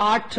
8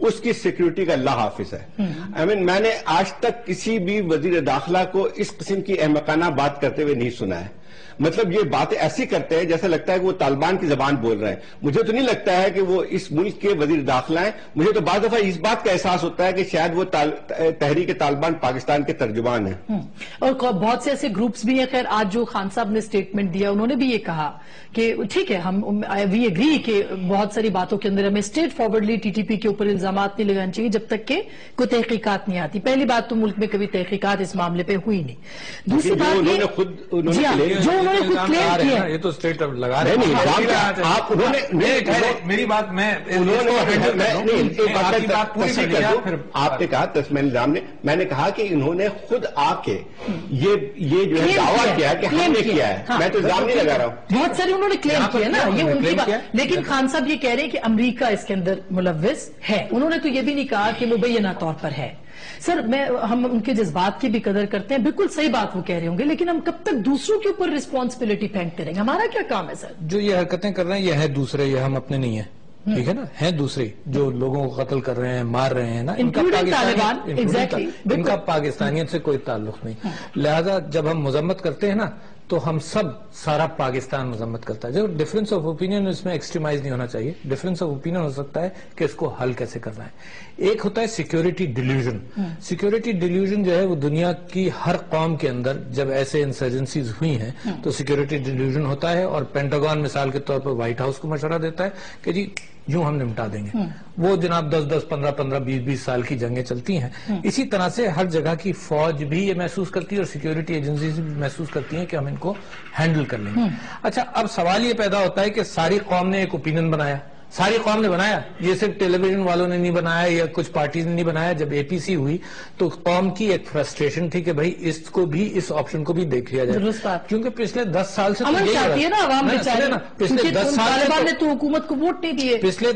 اس کی سیکیورٹی کا اللہ حافظ ہے. میں نے آج تک کسی بھی وزیر داخلہ کو اس قسم کی احمقانہ بات کرتے ہوئے نہیں سنا ہے. مطلب یہ باتیں ایسی کرتے ہیں جیسا لگتا ہے کہ وہ طالبان کی زبان بول رہے ہیں. مجھے تو نہیں لگتا ہے کہ وہ اس ملک کے وزیر داخلہ ہیں. مجھے تو بعض دفعہ اس بات کا احساس ہوتا ہے کہ شاید وہ تحریک طالبان پاکستان کے ترجمان ہیں. اور بہت سے ایسے گروپس بھی ہیں. خیر آج جو خان صاحب نے سٹیٹمنٹ دیا انہوں نے بھی یہ کہا کہ ٹھیک ہے ہم وی ایگری کہ بہت ساری باتوں کے اندر ہمیں straightforwardly T T P کے اوپر الزامات نہیں لگانے چاہیے جب تک کہ کوئی تحقیقات نہیں آتی. پہلی بات تو ملک میں کبھی تحقیقات اس معاملے پہ ہوئی نہیں. دوسری بات انہوں نے خود کلیم کیا یہ تو اسٹیٹ لگا رہے ہیں. میری بات میں آپ نے کہا تسمین نظام نے, میں نے کہا کہ انہوں نے خود آ کے یہ جو ہے دعویٰ کیا کہ ہم نے کیا ہے. میں تو الزام نہیں لگا رہا ہوں. بہت سارے انہوں نے کلیم کیا نا, یہ ان کی بات. لیکن خان صاحب یہ کہہ رہے ہیں کہ امریکہ اس کے اندر ملوث ہے. انہوں نے تو یہ بھی نہیں کہا کہ مبینہ طور پر ہے. سر ہم ان کے جذبات کی بھی قدر کرتے ہیں, بالکل صحیح بات وہ کہہ رہے ہوں گے, لیکن ہم کب تک دوسروں کے اوپر رسپانسبلٹی پھینکتے رہیں گے؟ ہمارا کیا کام ہے سر؟ جو یہ حرکتیں کر رہے ہیں یہ ہے دوسرے, یہ ہم اپنے نہیں ہیں. ٹھیک ہے نا, ہیں دوسرے جو لوگوں کو قتل کر رہے ہیں, مار رہے ہیں نا, ان کا پاکستانیت سے کوئی تعلق نہیں. لہذا جب ہم مذمت کرتے ہیں نا تو ہم سارا پاکستان مذمت کرتا ہے. جو ڈفرنس آف اوپینین اس میں ایکسٹریمائز نہیں ہونا چاہیے. ڈفرنس آف اوپینین ہو سکتا ہے کہ اس کو حل کیسے کرنا ہے. ایک ہوتا ہے سیکیورٹی ڈیلیوژن. سیکیورٹی ڈیلیوژن جو ہے وہ دنیا کی ہر قوم کے اندر جب ایسے انسرجنسیز ہوئی ہیں تو سیکیورٹی ڈیلیوژن ہوتا ہے, اور پینٹاگون مثال کے طور پر وائٹ ہاؤس کو مشورہ دیتا ہے کہ جی یوں ہم نمٹا دیں گے. وہ جناب 10-10, 15-15, 20-20 سال کی جنگیں چلتی ہیں. اسی طرح سے ہر جگہ کی فوج بھی یہ محسوس کرتی ہے اور سیکیورٹی ایجنسیز بھی محسوس کرتی ہیں کہ ہم ان کو ہینڈل کر لیں گے. اچھا, اب سوال یہ پیدا ہوتا ہے کہ ساری قوم نے ایک اوپینین بنایا, ساری قوم نے بنایا, یہ صرف ٹیلی ویژن والوں نے نہیں بنایا یا کچھ پارٹیز نے نہیں بنایا. جب اے پی سی ہوئی تو قوم کی ایک فرسٹریشن تھی کہ بھائی اس کو بھی, اس آپشن کو بھی دیکھ لیا جائے, کیونکہ پچھلے 10 سال سے پچھلے 10 سال نے تو حکومت کو ووٹ نہیں دیے, پچھلے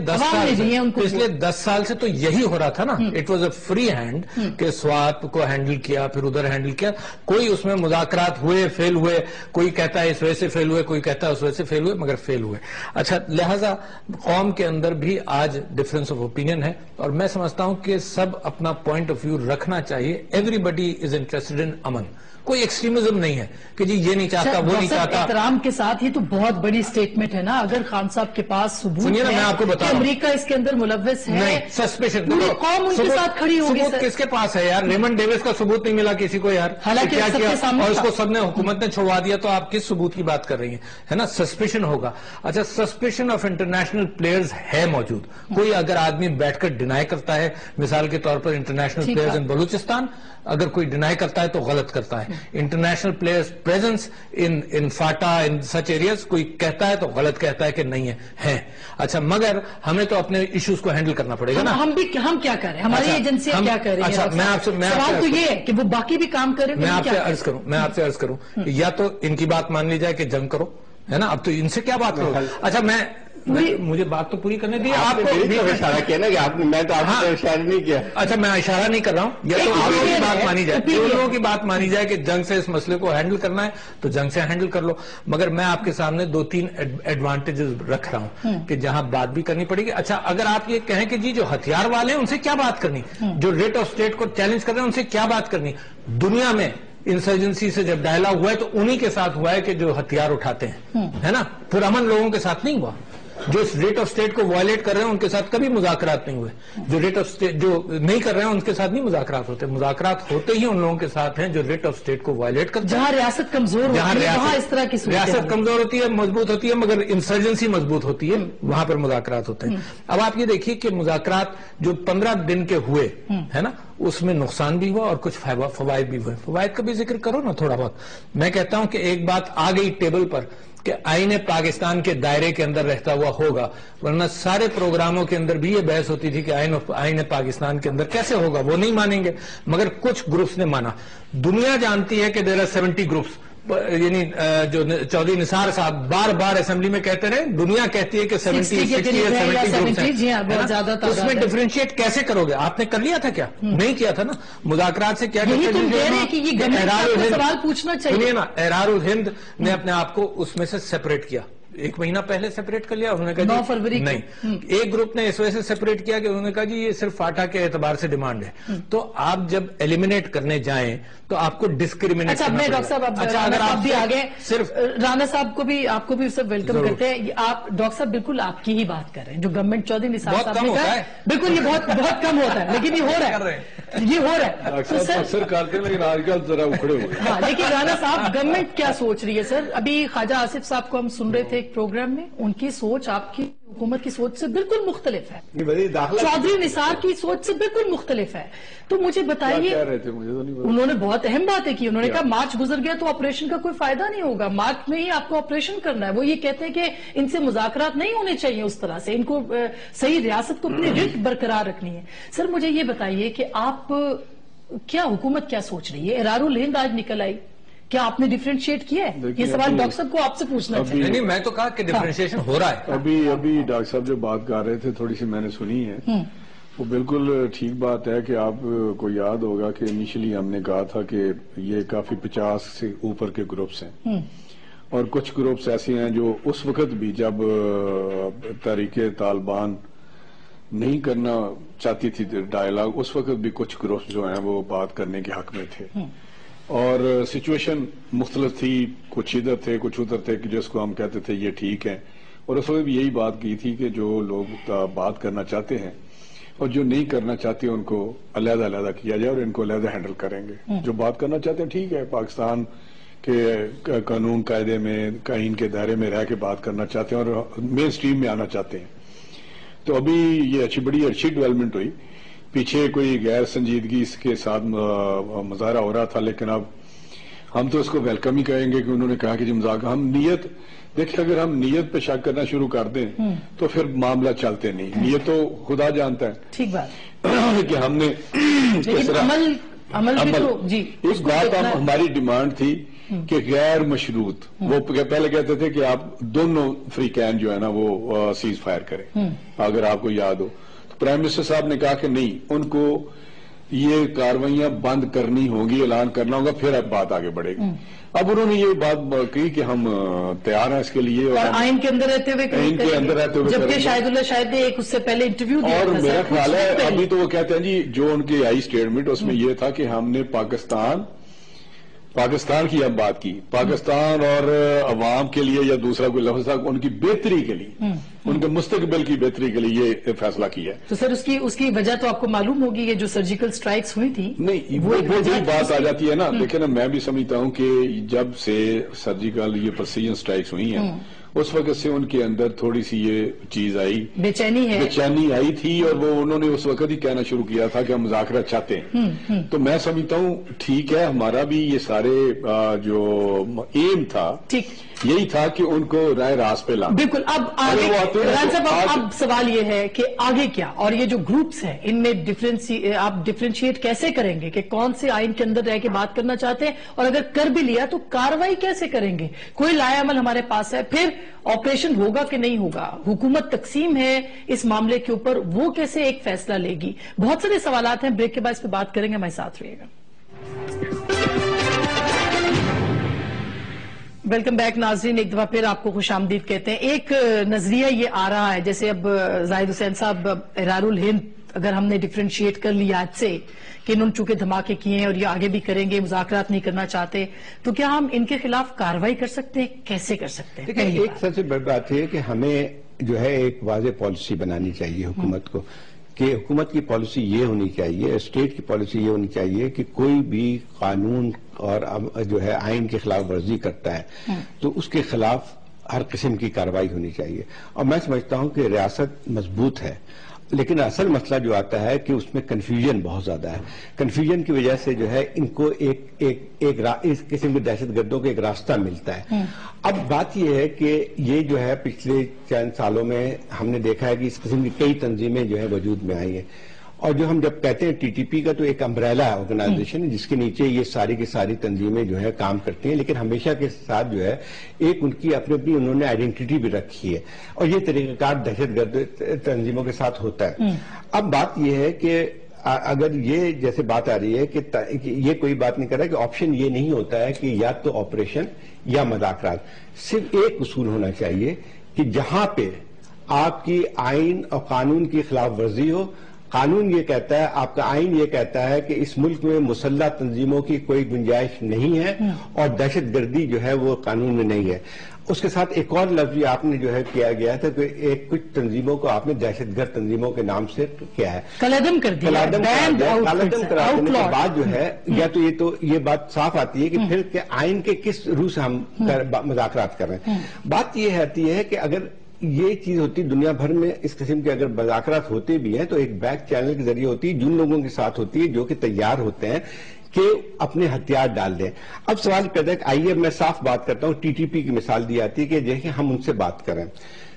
10 سال سے تو یہی ہو رہا تھا نا. It was a free hand کہ سوات کو ہینڈل کیا, پھر ادھر ہینڈل کیا. کوئی اس میں مذاکرات ہوئے, فیل ہوئے, کوئی کہتا ہے اس وجہ سے فیل ہوئے, کوئی کہتا ہے اس وجہ سے فیل ہوئے, مگر فیل ہوئے. اچھا, لہذا قوم کے اندر بھی آج ڈفرنس آف اوپینین ہے, اور میں سمجھتا ہوں کہ سب اپنا پوائنٹ آف ویو رکھنا چاہیے. Every body is interested in امن. کوئی ایکسٹریمزم نہیں ہے کہ جی یہ نہیں چاہتا, وہ نہیں چاہتا. احترام کے ساتھ یہ تو بہت بڑی سٹیٹمنٹ ہے نا. اگر خان صاحب کے پاس ثبوت ہے میں آپ کو بتا رہا ہوں امریکہ اس کے اندر ملوث ہے, نہیں, سسپیشن, پوری قوم ان کے ساتھ کھڑی ہوگی. ثبوت کس کے پاس ہے یار؟ ریمنڈ ڈیوس کا ثبوت نہیں ملا کسی کو یار, حالانکہ کیا کیا, اور اس کو سب نے حکومت نے چھوڑوا دیا, تو آپ کس ثبوت کی بات کر رہی ہیں, ہے نا. سسپیشن ہوگا. اچھا, سسپیشن آف انٹرنیشنل پلیئرز ہے موجود. کوئی اگر آدمی بیٹھ کر ڈینائی کرتا ہے, مثال کے طور پر انٹرنیشنل پلیئرز ان بلوچستان, اگر کوئی ڈینائی کرتا ہے تو غلط کرتا ہے. انٹرنیشنل پلیئرز پریزنس ان فاٹا, ان سچ ایریاز, کوئی کہتا ہے تو غلط کہتا ہے کہ نہیں ہے. اچھا, مگر ہمیں تو اپنے ایشوز کو ہینڈل کرنا پڑے گا نا. ہم کیا کر رہے ہیں, ہماری ایجنسیاں کیا کر رہی ہیں؟ اچھا, سوال تو یہ ہے کہ وہ باقی بھی کام کریں. میں آپ سے عرض کروں یا تو ان کی بات مان لی جائے کہ جنگ کرو, ہے نا. اب تو ان سے کیا بات کرو. اچھا, مجھے بات تو پوری کرنے دیے. آپ کو اشارہ کیا نا کہ میں تو آپ کو اشارہ نہیں کیا. اچھا, میں اشارہ نہیں کر رہا ہوں. یا تو آپ لوگوں کی بات مانی جائے, جو لوگوں کی بات مانی جائے کہ جنگ سے اس مسئلے کو ہینڈل کرنا ہے تو جنگ سے ہینڈل کر لو, مگر میں آپ کے سامنے 2-3 ایڈوانٹیجز رکھ رہا ہوں کہ جہاں بات بھی کرنی پڑے گی. اچھا, اگر آپ یہ کہیں کہ جی جو ہتھیار والے ہیں ان سے کیا بات کرنی, جو ریٹ آف اسٹیٹ کو چیلنج کر رہے ہیں ان سے کیا بات کرنی. دنیا میں انسرجنسی سے جب ڈائلاگ ہوا ہے تو انہی کے ساتھ ہوا ہے کہ جو ہتھیار اٹھاتے ہیں, ہے نا. پرامن لوگوں کے ساتھ نہیں ہوا. جو اس ریٹ آف اسٹیٹ کو وائلیٹ کر رہے ہیں ان کے ساتھ کبھی مذاکرات نہیں ہوئے. جو ریٹ آف اسٹیٹ جو نہیں کر رہے ہیں ان کے ساتھ نہیں مذاکرات ہوتے. مذاکرات ہوتے ہی ان لوگوں کے ساتھ ہیں جو ریٹ آف اسٹیٹ کو وائلیٹ کرتے ہیں. جہاں ریاست کمزور ہوتی ہے وہاں اس طرح کی ریاست کمزور ہوتی ہے, مضبوط ہوتی ہے, مگر انسرجنسی مضبوط ہوتی ہے, وہاں پر مذاکرات ہوتے ہیں. اب آپ یہ دیکھیے کہ مذاکرات جو 15 دن کے ہوئے, ہے نا, اس میں نقصان بھی ہوا اور کچھ فوائد بھی ہوئے. فوائد کا بھی ذکر کرو نا تھوڑا بہت. میں کہتا ہوں کہ ایک بات آ گئی ٹیبل پر کہ آئین پاکستان کے دائرے کے اندر رہتا ہوا ہوگا, ورنہ سارے پروگراموں کے اندر بھی یہ بحث ہوتی تھی کہ آئین پاکستان کے اندر کیسے ہوگا, وہ نہیں مانیں گے, مگر کچھ گروپس نے مانا. دنیا جانتی ہے کہ دیر آر 70 گروپس, یعنی جو چودھری نثار صاحب بار بار اسمبلی میں کہتے رہے, دنیا کہتی ہے کہ 70 گروپس ہیں. اس میں ڈفرینشیٹ کیسے کرو گے؟ آپ نے کر لیا تھا کیا؟ نہیں کیا تھا نا. مذاکرات سے کیا سوال پوچھنا چاہیے نا. احرار الہند نے اپنے آپ کو اس میں سے سیپریٹ کیا, 1 مہینہ پہلے سیپریٹ کر لیا. انہوں نے کہا 9 فروری نہیں. ایک گروپ نے اس وجہ سے سیپریٹ کیا کہ انہوں نے کہا جی یہ صرف فاٹا کے اعتبار سے ڈیمانڈ ہے. تو آپ جب ایلیمنیٹ کرنے جائیں تو آپ کو ڈسکریمنیٹ. اچھا میں ڈاکٹر صاحب اگر آپ بھی آگے صرف رانا صاحب کو بھی آپ کو بھی سب ویلکم کرتے ہیں. آپ ڈاکٹر صاحب بالکل آپ کی ہی بات کر رہے ہیں جو گورنمنٹ چودھری نثار صاحب نے کہا. بالکل یہ بہت کم ہوتا ہے لیکن یہ ہو رہا ہے. یہ ہو رہا ہے اکثر کرتے ہیں لیکن آج کل ذرا اکھڑے ہوئے. ہاں لیکن رانا صاحب گورنمنٹ کیا سوچ رہی ہے سر؟ ابھی خواجہ آصف صاحب کو ہم سن رہے تھے ایک پروگرام میں, ان کی سوچ آپ کی حکومت کی سوچ سے بالکل مختلف ہے. چودھری نثار کی سوچ سے بالکل مختلف ہے. تو مجھے بتائیے, انہوں نے بہت اہم باتیں کی. انہوں نے کہا مارچ گزر گیا تو آپریشن کا کوئی فائدہ نہیں ہوگا, مارچ میں ہی آپ کو آپریشن کرنا ہے. وہ یہ کہتے ہیں کہ ان سے مذاکرات نہیں ہونے چاہیے اس طرح سے, ان کو صحیح ریاست کو اپنی رت برقرار رکھنی ہے. سر مجھے یہ بتائیے کہ آپ کیا حکومت کیا سوچ رہی ہے؟ احرار الہند آج نکل آئی, کیا آپ نے ڈیفرینشیٹ کیا ہے؟ یہ سوال ڈاکٹر صاحب کو آپ سے پوچھنا چاہیے. نہیں میں تو کہا کہ ڈیفرینشیشن ہو رہا ہے. ابھی ڈاکٹر صاحب جو بات کر رہے تھے تھوڑی سی میں نے سنی ہے, وہ بالکل ٹھیک بات ہے کہ آپ کو یاد ہوگا کہ انیشلی ہم نے کہا تھا کہ یہ کافی 50 سے اوپر کے گروپس ہیں, اور کچھ گروپس ایسے ہیں جو اس وقت بھی جب تحریک طالبان نہیں کرنا چاہتی تھی ڈائلاگ, اس وقت بھی کچھ گروپس جو ہیں وہ بات کرنے کے حق میں تھے, اور سچویشن مختلف تھی. کچھ ادھر تھے کچھ ادھر تھے کہ جس کو ہم کہتے تھے یہ ٹھیک ہے, اور اس وقت بھی یہی بات کی تھی کہ جو لوگ بات کرنا چاہتے ہیں اور جو نہیں کرنا چاہتے ان کو علیحدہ علیحدہ کیا جائے اور ان کو علیحدہ ہینڈل کریں گے. جو بات کرنا چاہتے ہیں ٹھیک ہے, پاکستان کے قانون قاعدے میں آئین کے دائرے میں رہ کے بات کرنا چاہتے ہیں اور مین سٹریم میں آنا چاہتے ہیں. تو ابھی یہ بڑی اچھی ڈیولپمنٹ ہوئی. پیچھے کوئی غیر سنجیدگی اس کے ساتھ مظاہرہ ہو رہا تھا, لیکن اب ہم تو اس کو ویلکم ہی کہیں گے کہ انہوں نے کہا کہ جی مذاکرہ, ہم نیت دیکھیں, اگر ہم نیت پہ شک کرنا شروع کر دیں تو پھر معاملہ چلتے نہیں. نیت تو خدا جانتا ہے. ٹھیک بات کہ ہم نے اس بات ہماری ڈیمانڈ تھی کہ غیر مشروط, وہ پہلے کہتے تھے کہ آپ دونوں فریقین جو ہے نا وہ سیز فائر کریں, اگر آپ کو یاد ہو. تو پرائم منسٹر صاحب نے کہا کہ نہیں, ان کو یہ کاروائیاں بند کرنی ہوں گی, اعلان کرنا ہوگا, پھر اب بات آگے بڑھے گی. اب انہوں نے یہ بات کی کہ ہم تیار ہیں اس کے لیے, اور آئین کے اندر رہتے ہوئے جبکہ شاہد اللہ شاہد نے ایک اس سے پہلے انٹرویو دیا, اور میرا خیال ہے ابھی تو وہ کہتے ہیں جی جو ان کی آئی اسٹیٹمنٹ اس میں یہ تھا کہ ہم نے پاکستان کی ہم بات کی, پاکستان اور عوام کے لیے یا دوسرا کوئی لفظ تھا, ان کی بہتری کے لیے, ان کے مستقبل کی بہتری کے لیے یہ فیصلہ کیا ہے. تو سر اس کی وجہ تو آپ کو معلوم ہوگی, یہ جو سرجیکل سٹرائکس ہوئی تھی نہیں وہ بات آ جاتی ہے نا. دیکھیں نا, میں بھی سمجھتا ہوں کہ جب سے سرجیکل یہ پرسیجن سٹرائکس ہوئی ہیں اس وقت سے ان کے اندر تھوڑی سی یہ چیز آئی, بے چینی آئی تھی, اور وہ انہوں نے اس وقت ہی کہنا شروع کیا تھا کہ ہم مذاکرہ چاہتے ہیں. تو میں سمجھتا ہوں ٹھیک ہے, ہمارا بھی یہ سارے جو ایم تھا یہی تھا کہ ان کو رائے راست پہ لانا. بالکل. اب سوال یہ ہے کہ آگے کیا, اور یہ جو گروپس ہیں ان میں آپ ڈفرینشیٹ کیسے کریں گے کہ کون سے آئین کے اندر رہ کے بات کرنا چاہتے ہیں, اور اگر کر بھی لیا تو کاروائی کیسے کریں گے؟ کوئی لائے عمل ہمارے پاس ہے, پھر آپریشن ہوگا کہ نہیں ہوگا, حکومت تقسیم ہے اس معاملے کے اوپر, وہ کیسے ایک فیصلہ لے گی؟ بہت سارے سوالات ہیں, بریک کے بعد اس پہ بات کریں گے, ہمارے ساتھ رہیے گا. ویلکم بیک ناظرین, ایک دفعہ پھر آپ کو خوش آمدید کہتے ہیں. ایک نظریہ یہ آ رہا ہے, جیسے اب زاہد حسین صاحب, احرار الہند اگر ہم نے ڈفرینشیٹ کر لیا آج سے کہ انہوں نے چونکہ دھماکے کیے ہیں اور یہ آگے بھی کریں گے, مذاکرات نہیں کرنا چاہتے, تو کیا ہم ان کے خلاف کاروائی کر سکتے ہیں؟ کیسے کر سکتے ہیں؟ ایک سب سے بڑی بات ہے کہ ہمیں جو ہے ایک واضح پالیسی بنانی چاہیے حکومت کو, کہ حکومت کی پالیسی یہ ہونی چاہیے, اسٹیٹ کی پالیسی یہ ہونی چاہیے کہ کوئی بھی قانون اور جو ہے آئین کی خلاف ورزی کرتا ہے تو اس کے خلاف ہر قسم کی کارروائی ہونی چاہیے. اور میں سمجھتا ہوں کہ ریاست مضبوط ہے, لیکن اصل مسئلہ جو آتا ہے کہ اس میں کنفیوژن بہت زیادہ ہے. کنفیوژن کی وجہ سے جو ہے ان کو اس قسم کے دہشت گردوں کو ایک راستہ ملتا ہے. اب بات یہ ہے کہ یہ جو ہے پچھلے چند سالوں میں ہم نے دیکھا ہے کہ اس قسم کی کئی تنظیمیں جو ہے وجود میں آئی ہیں, اور جو ہم جب کہتے ہیں ٹی ٹی پی کا تو ایک امبریلا آرگنائزیشن ہے جس کے نیچے یہ ساری کی ساری تنظیمیں جو ہے کام کرتی ہیں, لیکن ہمیشہ کے ساتھ جو ہے ایک ان کی اپنی انہوں نے آئیڈینٹی بھی رکھی ہے, اور یہ طریقہ کار دہشت گرد تنظیموں کے ساتھ ہوتا ہے. اب بات یہ ہے کہ اگر یہ جیسے بات آ رہی ہے کہ یہ کوئی بات نہیں کر رہا کہ آپشن یہ نہیں ہوتا ہے کہ یا تو آپریشن یا مذاکرات. صرف ایک اصول ہونا چاہیے کہ جہاں پہ آپ کی آئین اور قانون کی خلاف ورزی ہو، قانون یہ کہتا ہے، آپ کا آئین یہ کہتا ہے کہ اس ملک میں مسلح تنظیموں کی کوئی گنجائش نہیں ہے اور دہشت گردی جو ہے وہ قانون میں نہیں ہے. اس کے ساتھ ایک اور لفظ بھی آپ نے جو ہے کیا گیا تھا کہ کچھ تنظیموں کو آپ نے دہشت گرد تنظیموں کے نام سے کیا ہے، کلعدم کر دیا. کلعدم کرا دینے کے بعد جو ہے یا تو یہ بات صاف آتی ہے کہ پھر کہ آئین کے کس روح سے ہم مذاکرات کر رہے ہیں. بات یہ آتی ہے کہ اگر یہ چیز ہوتی دنیا بھر میں اس قسم کے اگر مذاکرات ہوتے بھی ہیں تو ایک بیک چینل کے ذریعے ہوتی ہے، جن لوگوں کے ساتھ ہوتی ہے جو کہ تیار ہوتے ہیں کہ اپنے ہتھیار ڈال دیں. اب سوال پیدا ہے کہ آئیے میں صاف بات کرتا ہوں، ٹی ٹی پی کی مثال دی جاتی ہے کہ دیکھیں ہم ان سے بات کریں.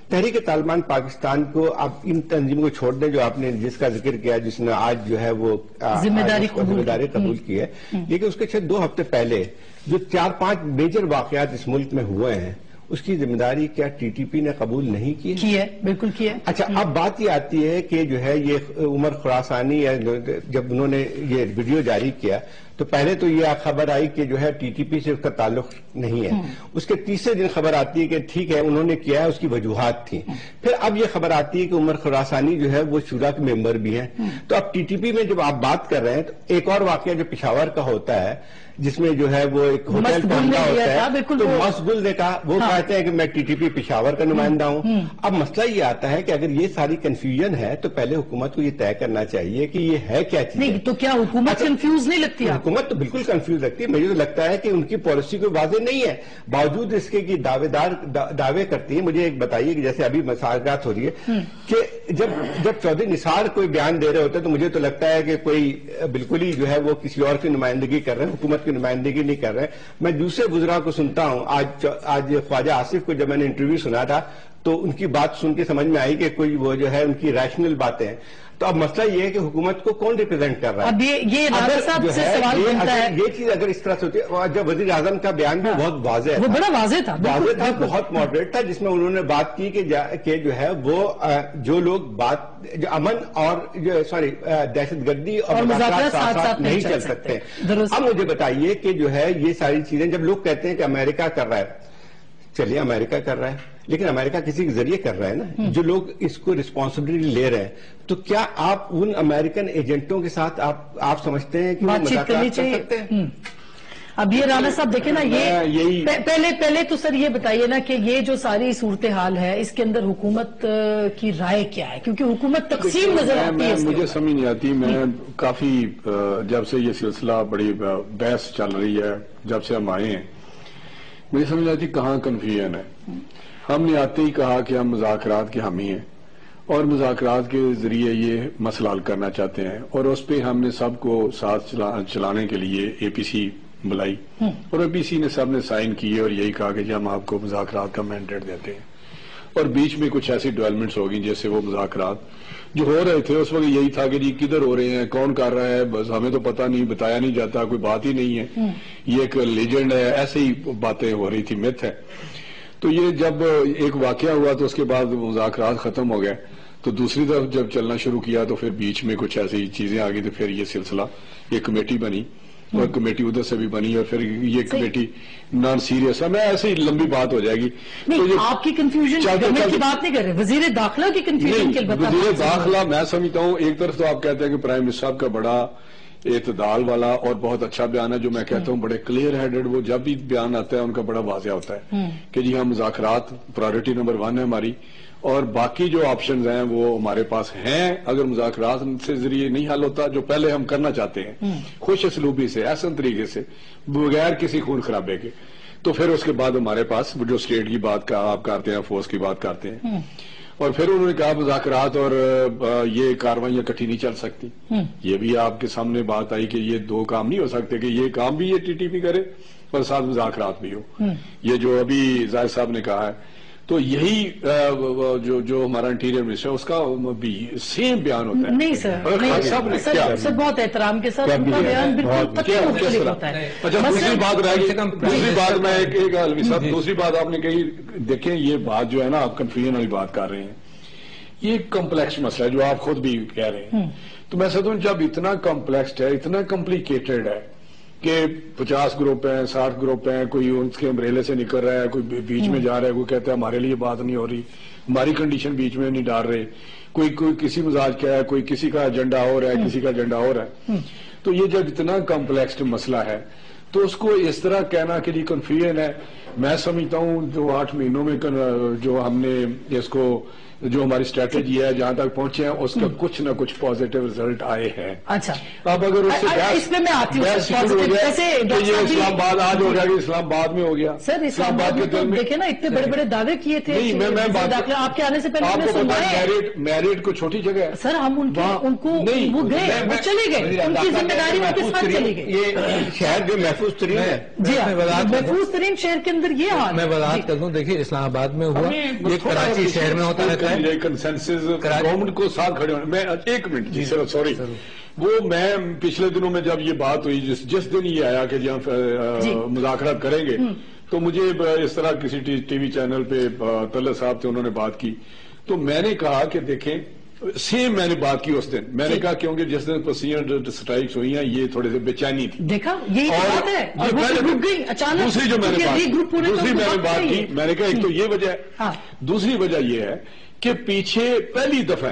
تحریک طالبان پاکستان کو اب ان تنظیموں کو چھوڑ دیں جو آپ نے جس کا ذکر کیا، جس نے آج جو ہے وہ ذمہ داری قبول کی ہے، لیکن اس کے 2 ہفتے پہلے جو 4-5 میجر واقعات اس ملک میں ہوئے ہیں اس کی ذمہ داری کیا ٹی ٹی پی نے قبول نہیں کی ہے؟ بالکل کی ہے. اچھا اب بات یہ آتی ہے کہ جو ہے یہ عمر خراسانی جب انہوں نے یہ ویڈیو جاری کیا تو پہلے تو یہ خبر آئی کہ جو ہے ٹی ٹی پی سے اس کا تعلق نہیں ہے. اس کے تیسرے دن خبر آتی ہے کہ ٹھیک ہے انہوں نے کیا ہے، اس کی وجوہات تھیں. پھر اب یہ خبر آتی ہے کہ عمر خراسانی جو ہے وہ شورا کے ممبر بھی ہیں. تو اب ٹی ٹی پی میں جب آپ بات کر رہے ہیں تو ایک اور واقعہ جو پشاور کا ہوتا ہے جس میں جو ہے وہ ایک ہوٹل ٹھنڈا ہوتا ہے تو مسگل نے کہا، وہ کہتے ہیں کہ میں ٹی ٹی پی پشاور کا نمائندہ ہوں. اب مسئلہ یہ آتا ہے کہ اگر یہ ساری کنفیوژن ہے تو پہلے حکومت کو یہ طے کرنا چاہیے کہ یہ ہے کیا چیز. نہیں تو کیا حکومت کنفیوز نہیں لگتی؟ حکومت تو بالکل کنفیوز لگتی ہے. مجھے تو لگتا ہے کہ ان کی پالیسی کوئی واضح نہیں ہے، باوجود اس کے دعوے کرتی ہے. مجھے ایک بتائیے کہ جیسے ابھی مساجات ہو رہی ہے کہ جب چودھری نثار کوئی بیان دے رہے ہوتے ہیں تو مجھے تو لگتا ہے کہ کوئی بالکل ہی جو ہے وہ کسی اور کی نمائندگی کر رہے ہیں، حکومت کی نمائندگی نہیں کر رہے. میں دوسرے وزراء کو سنتا ہوں، آج خواجہ آصف کو جب میں نے انٹرویو سنا تھا تو ان کی بات سن کے سمجھ میں آئی کہ کوئی وہ جو ہے ان کی ریشنل باتیں ہیں. تو اب مسئلہ یہ ہے کہ حکومت کو کون ریپرزینٹ کر رہا ہے؟ اب یہ رانا صاحب سے سوال بنتا ہے، یہ چیز اگر اس طرح سے ہوتی ہے. جب وزیر اعظم کا بیان بھی بہت واضح ہے، وہ بڑا واضح تھا، بہت ماڈریٹ تھا، جس میں انہوں نے بات کی کہ جو ہے وہ جو لوگ جو امن اور دہشت گردی اور مذاکرات ساتھ ساتھ نہیں چل سکتے. اب مجھے بتائیے کہ جو ہے یہ ساری چیزیں جب لوگ کہتے ہیں کہ امریکہ کر رہا ہے، چلیے امریکہ کر رہا ہے لیکن امریکہ کسی کے ذریعے کر رہا ہے نا، جو لوگ اس کو رسپانسبلٹی لے رہے ہیں. تو کیا آپ ان امریکن ایجنٹوں کے ساتھ آپ سمجھتے ہیں کہ وہ مذاکرات کر سکتے ہیں؟ اب یہ رانا صاحب دیکھیں نا، یہ پہلے تو سر یہ بتائیے نا کہ یہ جو ساری صورتحال ہے اس کے اندر حکومت کی رائے کیا ہے؟ کیونکہ حکومت تقسیم نظر آتی ہے. مجھے سمجھ نہیں آتی. میں کافی جب سے یہ سلسلہ بڑی بحث چل رہی ہے، جب سے ہم آئے ہیں، مجھے سمجھ آتی کہاں کنفیوژن ہے. ہم نے آتے ہی کہا کہ ہم مذاکرات کے حامی ہیں اور مذاکرات کے ذریعے یہ مسئلہ حل کرنا چاہتے ہیں، اور اس پہ ہم نے سب کو ساتھ چلانے کے لیے اے پی سی بلائی اور اے پی سی نے سب نے سائن کیے اور یہی کہا کہ ہم آپ کو مذاکرات کا مینڈیٹ دیتے ہیں. اور بیچ میں کچھ ایسی ڈیولپمنٹس ہوگی جیسے وہ مذاکرات جو ہو رہے تھے اس وقت یہی تھا کہ جی کدھر ہو رہے ہیں، کون کر رہا ہے، بس ہمیں تو پتہ نہیں، بتایا نہیں جاتا، کوئی بات ہی نہیں ہے، یہ ایک لیجنڈ ہے، ایسے ہی باتیں ہو رہی تھی، مت ہے. تو یہ جب ایک واقعہ ہوا تو اس کے بعد مذاکرات ختم ہو گئے تو دوسری طرف جب چلنا شروع کیا تو پھر بیچ میں کچھ ایسی چیزیں آ گئی تو پھر یہ سلسلہ یہ کمیٹی بنی اور کمیٹی ادھر سے بھی بنی اور پھر یہ کمیٹی نان سیریس ہے. میں ایسی لمبی بات ہو جائے گی. آپ کی کنفیوژن کی بات نہیں کر رہے، وزیر داخلہ کی کنفیوژن. وزیر داخلہ میں سمجھتا ہوں ایک طرف تو آپ کہتے ہیں کہ پرائم منسٹر صاحب کا بڑا اعتدال والا اور بہت اچھا بیان ہے، جو میں کہتا ہوں بڑے کلیئر ہیڈڈ، وہ جب بھی بیان آتا ہے ان کا بڑا واضح ہوتا ہے کہ جی ہاں مذاکرات پرائرٹی نمبر 1 ہے ہماری، اور باقی جو آپشنز ہیں وہ ہمارے پاس ہیں. اگر مذاکرات سے ذریعے نہیں حل ہوتا جو پہلے ہم کرنا چاہتے ہیں خوش اسلوبی سے، احسن طریقے سے، بغیر کسی خون خرابے کے، تو پھر اس کے بعد ہمارے پاس جو اسٹیٹ کی بات کا آپ کرتے ہیں، فورس کی بات کرتے ہیں. اور پھر انہوں نے کہا مذاکرات اور یہ کاروائیاں اکٹھی نہیں چل سکتی. یہ بھی آپ کے سامنے بات آئی کہ یہ دو کام نہیں ہو سکتے کہ یہ کام بھی یہ ٹی ٹی پی کرے اور ساتھ مذاکرات بھی ہو. یہ جو ابھی زاہد صاحب نے کہا ہے تو یہی جو ہمارا انٹیریئر منسٹر اس کا بھی سیم بیان ہوتا ہے. نہیں سر بہت احترام کے ساتھ ان کا بیان بالکل مختلف ہوتا ہے. اچھا دوسری بات رہ گئی، دوسری بات میں ایک دوسری بات آپ نے کہی، دیکھیں یہ بات جو ہے نا آپ کنفیوژن والی بات کر رہے ہیں، یہ کمپلیکس مسئلہ ہے جو آپ خود بھی کہہ رہے ہیں. تو میں سمجھتا ہوں جب اتنا کمپلیکسڈ ہے، اتنا کمپلیکیٹڈ ہے کہ 50 گروپ ہیں، 60 گروپ ہیں، کوئی ان کے امبریلے سے نکل رہا ہے، کوئی بیچ میں جا رہا ہے، کوئی کہتا ہے ہمارے لیے بات نہیں ہو رہی، ہماری کنڈیشن بیچ میں نہیں ڈال رہے، کوئی کسی مزاج کا ہے، کوئی کسی کا ایجنڈا ہو رہا ہے، کسی کا ایجنڈا ہو رہا ہے. تو یہ جب اتنا کمپلیکسڈ مسئلہ ہے تو اس کو اس طرح کہنا کہ جی کنفیوژن ہے، میں سمجھتا ہوں جو 8 مہینوں میں جو ہم نے اس کو جو ہماری اسٹریٹجی ہے جہاں تک پہنچے ہیں اس کا کچھ نہ کچھ پازیٹیو ریزلٹ آئے ہیں. اچھا اب اگر اس سے اس میں آتی ہوں یہ اسلام آباد آج ہو گیا کہ اسلام آباد میں ہو گیا. سر اسلام آباد میں دیکھیں نا اتنے بڑے بڑے دعوے کیے تھے. آپ کے آنے سے پہلے میرٹ کو چھوٹی جگہ ہے سر، ہم ان کو وہ گئے، وہ چلے گئے، ان کی ذمہ داری ان کے ساتھ چلی گئی. یہ شہر جو محفوظ ترین ہے، جی محفوظ ترین شہر کے اندر یہ حال. میں وضاحت کر دوں، دیکھیے اسلام آباد میں ہوا، یہ کراچی شہر میں ہوتا رہتا ہے. کنسنسس گورنمنٹ کو ساتھ کھڑے ہونے میں ایک منٹ جی سر سوری، وہ میں پچھلے دنوں میں جب یہ بات ہوئی جس دن یہ آیا کہ جہاں مذاکرات کریں گے تو مجھے اس طرح کسی ٹی وی چینل پہ طلعت صاحب تھے، انہوں نے بات کی تو میں نے کہا کہ دیکھیں سیم میں نے بات کی اس دن، میں نے کہا کیونکہ جس دن پسیاں اسٹرائکس ہوئی ہیں یہ تھوڑے سے بے چینی تھی. دیکھا یہی بات ہے. دوسری جو میں نے بات کی، میں نے کہا ایک تو یہ وجہ ہے، دوسری وجہ یہ ہے کہ پیچھے پہلی دفعہ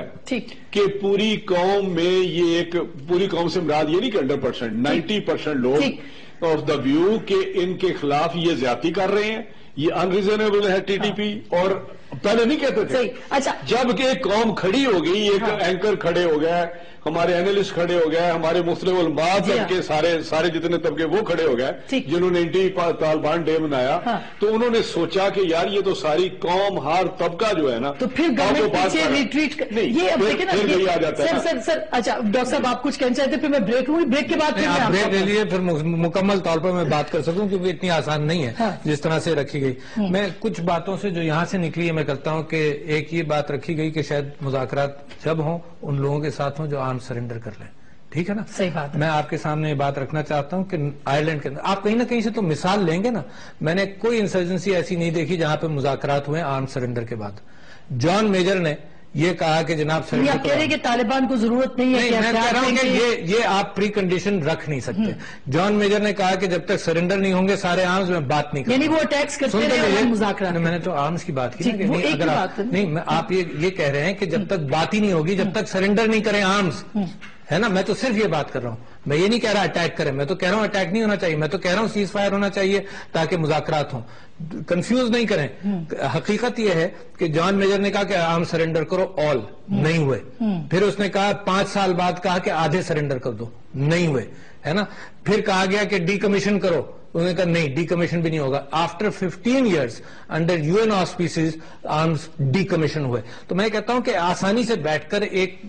کہ پوری قوم میں یہ ایک پوری قوم سے مراد یہ نہیں کہ 100%، 90% لوگ آف دا ویو کہ ان کے خلاف یہ زیادتی کر رہے ہیں، یہ انریزنیبل ہے ٹی ٹی پی، اور پہلے نہیں کہتے تھے. اچھا جب کہ ایک قوم کھڑی ہو گئی، ایک اینکر کھڑے ہو گئے، ہمارے اینالسٹ کھڑے ہو گئے، ہمارے مختلف علماء کے سارے جتنے طبقے وہ کھڑے ہو گئے جنہوں نے انٹی طالبان ڈے منایا، تو انہوں نے سوچا کہ یار یہ تو ساری قوم ہر طبقہ جو ہے نا تو پھر ریٹریٹ آ جاتا ہے. سر اچھا ڈاکٹر صاحب آپ کچھ کہنا چاہتے پھر میں بریک لوں، بریک کے بعد بریک لے لیے پھر مکمل طور پر میں بات کر سکوں کیونکہ اتنی آسان نہیں ہے جس طرح سے رکھی گئی. میں کچھ باتوں سے جو یہاں سے نکلی ہے میں کرتا ہوں کہ ایک یہ بات رکھی گئی کہ شاید مذاکرات جب ہوں ان لوگوں کے ساتھ ہوں جو آرم سرنڈر کر لیں. ٹھیک ہے نا، صحیح بات. میں آپ کے سامنے یہ بات رکھنا چاہتا ہوں کہ آئرلینڈ کے اندر آپ کہیں نہ کہیں سے تو مثال لیں گے نا، میں نے کوئی انسرجنسی ایسی نہیں دیکھی جہاں پہ مذاکرات ہوئے آرم سرنڈر کے بعد. جان میجر نے یہ کہا کہ جناب آپ کہہ رہے ہیں کہ طالبان کو ضرورت نہیں ہے، میں کہہ رہا ہوں کہ یہ آپ پری کنڈیشن رکھ نہیں سکتے. جان میجر نے کہا کہ جب تک سرنڈر نہیں ہوں گے سارے آرمز میں بات نہیں کروں، یعنی وہ اٹیکس کرتے رہے مذاکرات. میں نے تو آرمز کی بات کی نہیں، آپ یہ کہہ رہے ہیں کہ جب تک بات ہی نہیں ہوگی، جب تک سرنڈر نہیں کریں آرمز، ہے نا. میں تو صرف یہ بات کر رہا ہوں، میں یہ نہیں کہہ رہا اٹیک کریں، میں تو کہہ رہا ہوں اٹیک نہیں ہونا چاہیے، میں تو کہہ رہا ہوں سیز فائر ہونا چاہیے تاکہ مذاکرات ہوں. کنفیوز نہیں کریں، حقیقت یہ ہے کہ جان میجر نے کہا کہ آرم سرنڈر کرو، آل نہیں ہوئے. پھر اس نے کہا 5 سال بعد کہا کہ آدھے سرنڈر کر دو، نہیں ہوئے، ہے نا. پھر کہا گیا کہ ڈی کمیشن کرو، انہوں نے کہا نہیں ڈی کمیشن بھی نہیں ہوگا. After 15 years under UN آسپیسز arms D commission ہوئے. تو میں کہتا ہوں کہ آسانی سے بیٹھ کر ایک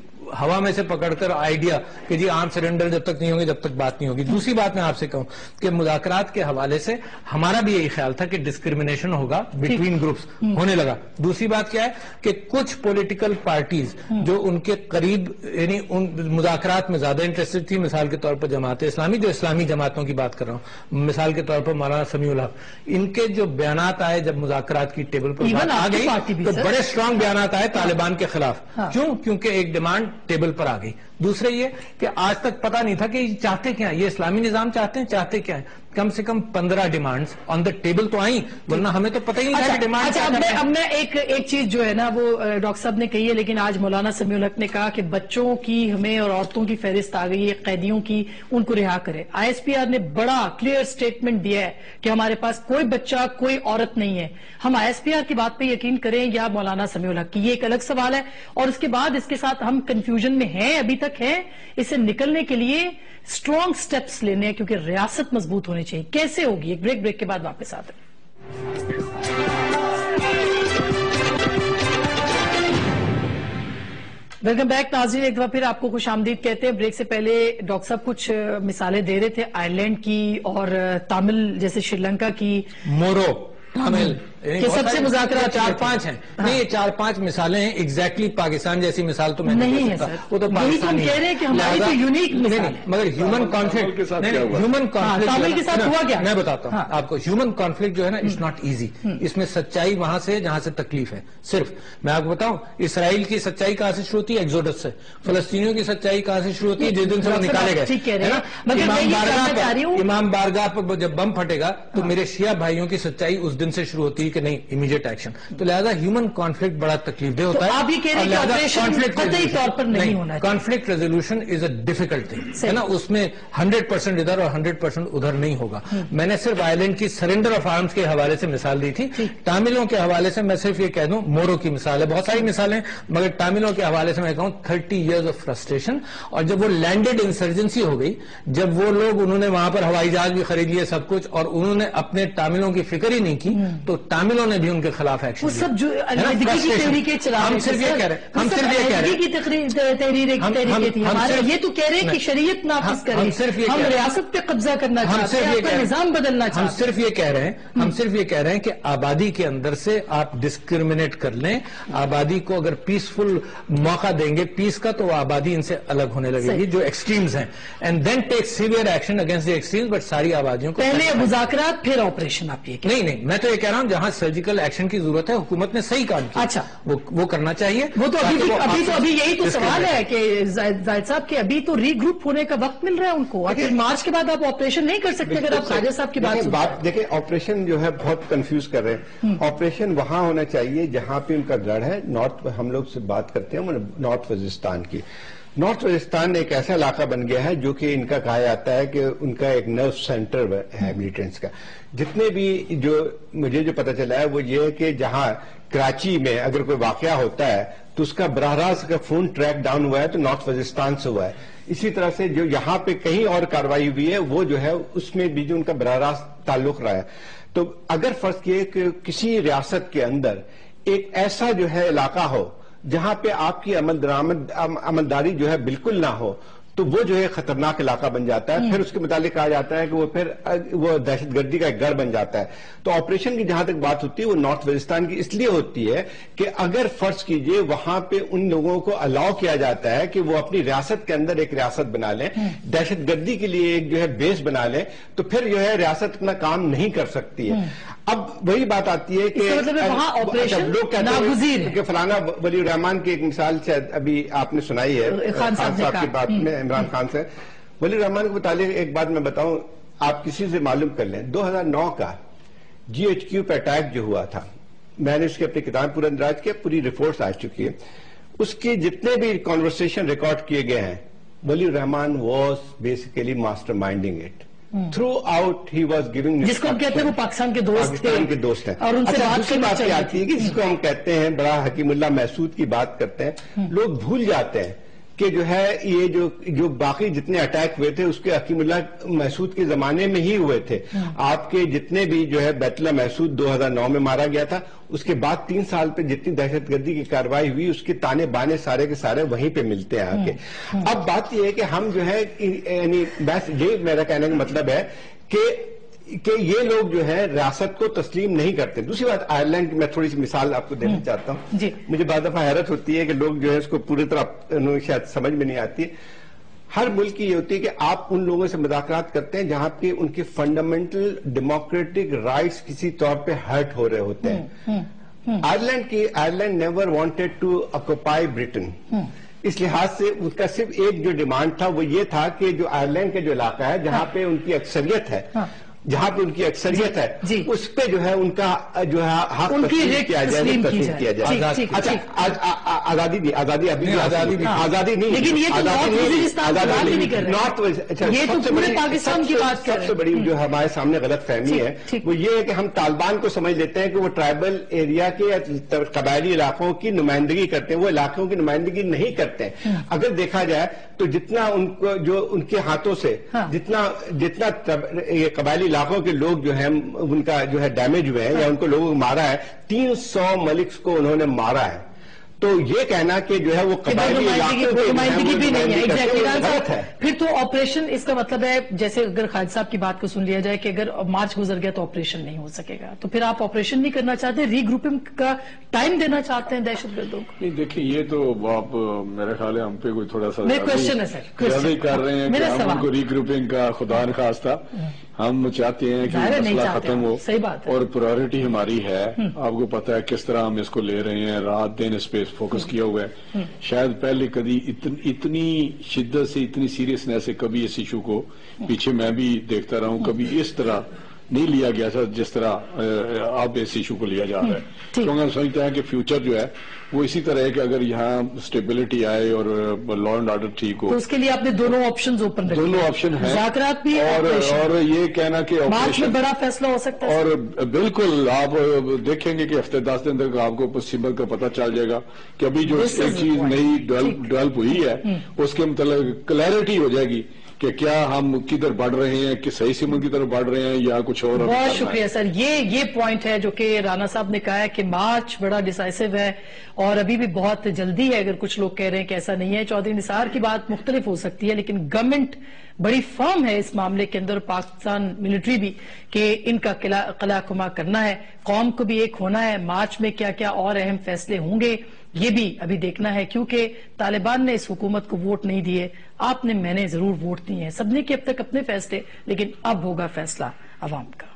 ہوا میں سے پکڑ کر آئیڈیا کہ جی آرم سرنڈر جب تک نہیں ہوں گے جب تک بات نہیں ہوگی. دوسری بات میں آپ سے کہوں کہ مذاکرات کے حوالے سے ہمارا بھی یہی خیال تھا کہ ڈسکریمنیشن ہوگا بٹوین گروپس، ہونے لگا. دوسری بات کیا ہے کہ کچھ پولیٹیکل پارٹیز جو ان کے قریب یعنی ان مذاکرات میں زیادہ انٹرسٹڈ تھی، مثال کے طور پر جماعت اسلامی، جو اسلامی جماعتوں کی بات کر رہا ہوں، مثال کے طور پر مولانا سمیع الحق، ان کے جو بیانات آئے جب مذاکرات کی ٹیبل پر بات آ گئی تو بڑے اسٹرانگ بیانات آئے طالبان کے خلاف. کیوں؟ کیونکہ ایک ڈیمانڈ ٹیبل پر آ گئی. دوسرے یہ کہ آج تک پتا نہیں تھا کہ یہ چاہتے کیا ہیں، یہ اسلامی نظام چاہتے ہیں، چاہتے کیا ہیں. کم سے کم 15 ڈیمانڈز آن دا ٹیبل تو آئیں، ورنہ ہمیں تو پتہ ہی نہیں تھا کہ ڈیمانڈ. اب میں ایک چیز جو ہے نا وہ ڈاکٹر صاحب نے کہی ہے، لیکن آج مولانا سمیع الحق نے کہا کہ بچوں کی ہمیں اور عورتوں کی فہرست آ گئی ہے، قیدیوں کی، ان کو رہا کرے. ISPR نے بڑا کلیئر سٹیٹمنٹ دیا ہے کہ ہمارے پاس کوئی بچہ کوئی عورت نہیں ہے. ہم ISPR کی بات پہ یقین کریں یا مولانا سمیع الحق کی، یہ ایک الگ سوال ہے. اور اس کے بعد اس کے ساتھ ہم کنفیوژن میں ہیں، ابھی تک ہیں. اس سے نکلنے کے لیے اسٹرانگ سٹیپس لینے ہیں کیونکہ ریاست مضبوط ہونی چاہیے. کیسے ہوگی؟ ایک بریک کے بعد واپس آتے ہیں. ویلکم بیک ناظرین، ایک دفعہ پھر آپ کو خوش آمدید کہتے ہیں. بریک سے پہلے ڈاکٹر صاحب کچھ مثالیں دے رہے تھے آئرلینڈ کی اور تامل جیسے سری لنکا کی. مورو، تامل سب سے مذاکرات 4-5 ہیں. نہیں، یہ 4-5 مثالیں ہیں. ایگزیکٹلی پاکستان جیسی مثال تو میں نہیں ہے سر. وہ تو پاکستان کہہ رہے ہیں کہ ہماری تو یونیک مثال ہے. مگر ہیومن کانفلکٹ کے ساتھ ہوا کیا میں بتاتا ہوں آپ کو. ہیومن کانفلکٹ جو ہے نا اٹس ناٹ ایزی. اس میں سچائی وہاں سے جہاں سے تکلیف ہے. صرف میں آپ کو بتاؤں، اسرائیل کی سچائی کہاں سے شروع ہوتی ہے؟ ایگزوڈس سے. فلسطینیوں کی سچائی کہاں سے شروع ہوتی ہے؟ جس دن سے وہ نکالے گئے. امام بارگاہ پر جب بم پھٹے گا تو میرے شیعہ بھائیوں کی سچائی اس دن سے شروع ہوتی ہے کہ نہیں، امیڈیٹ ایکشن. تو لہذا ہیومن کانفلکٹ بڑا تکلیف دہ ہوتا ہے. آپ یہ کہہ رہے ہیں طور پر نہیں ہونا. Conflict resolution is a difficult thing ہے نا. اس میں 100% ادھر اور 100% ادھر نہیں ہوگا. میں نے صرف آئرلینڈ کی سرنڈر آف آرمز کے حوالے سے مثال دی تھی. تاملوں کے حوالے سے میں صرف یہ کہہ دوں، مورو کی مثال ہے، بہت ساری مثالیں، مگر تاملوں کے حوالے سے میں کہوں 30 years of frustration. اور جب وہ لینڈڈ انسرجنسی ہو گئی، جب وہ لوگ انہوں نے وہاں پر ہوائی جہاز بھی خرید لیے سب کچھ، اور انہوں نے اپنے تاملوں کی فکر ہی نہیں کی، تو تاملوں نے بھی ان کے خلاف ایکشن لیا. ہم صرف یہ کہہ رہے ہیں، ہم صرف یہ کہہ رہے ہیں، یہ تو کہہ رہے ہیں کہ شریعت نافذ کریں، ہم ریاست پہ قبضہ کرنا چاہتے ہیں، اپنا نظام بدلنا چاہتے ہیں. ہم صرف یہ کہہ رہے ہیں کہ آبادی کے اندر سے آپ ڈسکریمنیٹ کر لیں. آبادی کو اگر پیسفل موقع دیں گے پیس کا، تو وہ آبادی ان سے الگ ہونے لگے گی جو ایکسٹریمز ہیں. And then take severe action against the extremes. But ساری آبادیوں کو پہلے مذاکرات پھر آپریشن. آپ یہ نہیں، میں تو یہ کہہ رہا ہوں جہاں سرجیکل ایکشن کی ضرورت ہے حکومت نے صحیح کام کیا. اچھا، وہ کرنا چاہیے. وہ تو ابھی یہی تو سوال ہے کہ زاہد صاحب کے ابھی تو ری گروپ ہونے کا وقت مل رہا ہے ان کو. پھر مارچ کے بعد آپ آپریشن نہیں کر سکتے اگر آپ خواجہ صاحب کی بات دیکھیں. آپریشن جو ہے بہت کنفیوز کر رہے ہیں. آپریشن وہاں ہونا چاہیے جہاں پہ ان کا گڑھ ہے. نارتھ ہم لوگ سے بات کرتے ہیں نارتھ وزیرستان کی. نارتھ وزیرستان ایک ایسا علاقہ بن گیا ہے جو کہ ان کا کہا جاتا ہے کہ ان کا ایک نرو سینٹر ہے ملیٹنٹس کا. جتنے بھی مجھے جو پتہ چلا ہے وہ یہ ہے کہ جہاں کراچی میں اگر کوئی واقعہ ہوتا ہے تو اس کا براہ راست اگر فون ٹریک ڈاؤن ہوا ہے تو نارتھ وزیرستان سے ہوا ہے. اسی طرح سے جو یہاں پہ کہیں اور کارروائی ہوئی ہے وہ جو ہے اس میں بھی جو ان کا براہ راست تعلق رہا ہے. تو اگر فرض کیے کہ کسی ریاست کے اندر ایک ایسا جو ہے علاقہ ہو جہاں پہ آپ کی عملداری جو ہے بالکل نہ ہو، تو وہ جو ہے خطرناک علاقہ بن جاتا ہے. پھر اس کے متعلق کہا جاتا ہے کہ وہ دہشت گردی کا ایک گڑھ بن جاتا ہے. تو آپریشن کی جہاں تک بات ہوتی ہے وہ نارتھ وزیرستان کی اس لیے ہوتی ہے کہ اگر فرض کیجئے وہاں پہ ان لوگوں کو الاؤ کیا جاتا ہے کہ وہ اپنی ریاست کے اندر ایک ریاست بنا لیں، دہشت گردی کے لیے ایک جو ہے بیس بنا لیں، تو پھر جو ہے ریاست اپنا کام نہیں کر سکتی ہے. اب وہی بات آتی ہے کہ لوگ کہتے ہیں کہ فلانا ولی الرحمان کی ایک مثال سے ابھی آپ نے سنائی ہے خان صاحب کی بات میں، عمران خان سے. ولی الرحمان کے متعلق ایک بات میں بتاؤں، آپ کسی سے معلوم کر لیں. 2009 کا GHQ پہ اٹیک جو ہوا تھا، میں نے اس کی اپنی کتاب پورا اندراج کیا، پوری رپورٹس آ چکی ہے. اس کے جتنے بھی کانورسیشن ریکارڈ کیے گئے ہیں، Wali ur Rahman was basically masterminding it. Throughout he was giving, جس کو ہم کہتے ہیں وہ پاکستان کے دوست ہیں. اور ان سے دوسری بات یہ آتی ہے کہ جس کو ہم کہتے ہیں بڑا حکیم اللہ محسود کی بات کرتے ہیں، لوگ بھول جاتے ہیں کہ جو ہے یہ جو باقی جتنے اٹیک ہوئے تھے اس کے حکیم اللہ محسود کے زمانے میں ہی ہوئے تھے. آپ کے جتنے بھی جو ہے بیت اللہ محسود 2009 میں مارا گیا تھا، اس کے بعد 3 سال پہ جتنی دہشت گردی کی کارروائی ہوئی اس کے تانے بانے سارے کے سارے وہیں پہ ملتے ہیں آ کے. اب بات یہ ہے کہ ہم جو ہے یعنی بس یہ میرا کہنے کا مطلب ہے کہ یہ لوگ جو ہے ریاست کو تسلیم نہیں کرتے. دوسری بات آئرلینڈ کی میں تھوڑی سی مثال آپ کو دینا چاہتا ہوں. مجھے بعض دفعہ حیرت ہوتی ہے کہ لوگ جو ہے اس کو پوری طرح شاید سمجھ میں نہیں آتی. ہر ملک کی یہ ہوتی ہے کہ آپ ان لوگوں سے مذاکرات کرتے ہیں جہاں پہ ان کے فنڈامنٹل ڈیموکریٹک رائٹس کسی طور پہ ہرٹ ہو رہے ہوتے ہیں. Ireland never wanted to occupy Britain. اس لحاظ سے ان کا صرف ایک جو ڈیمانڈ تھا وہ یہ تھا کہ جو آئرلینڈ کا جو علاقہ ہے جہاں پہ ان کی اکثریت ہے، اس پہ جو ہے ان کا جو ہے حق تسلیم کیا جائے. اچھا آزادی نہیں، آزادی سب سے بڑی جو ہمارے سامنے غلط فہمی ہے وہ یہ ہے کہ ہم طالبان کو سمجھ لیتے ہیں کہ وہ ٹرائبل ایریا کے قبائلی علاقوں کی نمائندگی کرتے ہیں. وہ علاقوں کی نمائندگی نہیں کرتے. اگر دیکھا جائے تو جتنا ان کو جو ان کے ہاتھوں سے جتنا قبائلی علاقوں کے لوگ جو ہیں ان کا جو ہے ڈیمیج ہوئے ہیں یا ان کو لوگوں کو مارا ہے، 300 ملکس کو انہوں نے مارا ہے. تو یہ کہنا کہ جو ہے وہ قبائلی نمائندگی بھی نہیں ہے غلط ہے. پھر تو آپریشن اس کا مطلب ہے جیسے اگر خالد صاحب کی بات کو سن لیا جائے کہ اگر مارچ گزر گیا تو آپریشن نہیں ہو سکے گا، تو پھر آپ آپریشن نہیں کرنا چاہتے، ری گروپنگ کا ٹائم دینا چاہتے ہیں دہشت گردوں کو؟ نہیں دیکھیں، یہ تو آپ میرے خیال ہے ہم پہ کوئی تھوڑا سا کوشچن ہے سر، زیادہ ہی کر رہے ہیں کہ ہم ان کو ری گروپنگ کا خدا نخواستہ ہم چاہتے ہیں کہ مسئلہ ختم ہو، اور پرائیورٹی ہماری ہے. آپ کو پتا ہے کس طرح ہم اس کو لے رہے ہیں، رات دن اس پہ فوکس کیا ہوا ہے. شاید پہلے کبھی اتنی شدت سے، اتنی سیریسنیس سے کبھی اس ایشو کو پیچھے میں بھی دیکھتا رہا ہوں، کبھی اس طرح نہیں لیا گیا تھا جس طرح اب اس ایشو کو لیا جا رہا ہے. کیونکہ ہم سمجھتے ہیں کہ فیوچر جو ہے وہ اسی طرح ہے کہ اگر یہاں اسٹیبلٹی آئے اور لا اینڈ آرڈر ٹھیک ہو، تو اس کے لیے آپ نے دونوں آپشنز اوپن رکھے، دونوں آپشن ہیں، مذاکرات بھی اور یہ کہنا کہ مارچ میں بڑا فیصلہ ہو سکتا ہے. اور بالکل آپ دیکھیں گے کہ ہفتے 10 دن تک آپ کو سمت کا پتہ چل جائے گا کہ ابھی جو ایک چیز نئی ڈیولپ ہوئی ہے اس کے متعلق کلیئرٹی ہو جائے گی کہ کیا ہم کدھر بڑھ رہے ہیں، کہ صحیح سمت کی طرف بڑھ رہے ہیں یا کچھ اور. بہت شکریہ سر. یہ پوائنٹ ہے جو کہ رانا صاحب نے کہا ہے کہ مارچ بڑا ڈیسائسو ہے اور ابھی بھی بہت جلدی ہے. اگر کچھ لوگ کہہ رہے ہیں کہ ایسا نہیں ہے، چودھری نثار کی بات مختلف ہو سکتی ہے، لیکن گورنمنٹ بڑی فرم ہے اس معاملے کے اندر، پاکستان ملٹری بھی، کہ ان کا قلع کما کرنا ہے، قوم کو بھی ایک ہونا ہے. مارچ میں کیا کیا اور اہم فیصلے ہوں گے یہ بھی ابھی دیکھنا ہے، کیونکہ طالبان نے اس حکومت کو ووٹ نہیں دیے، آپ نے، میں نے ضرور ووٹ دیے ہیں، سب نے کیے اب تک اپنے فیصلے، لیکن اب ہوگا فیصلہ عوام کا.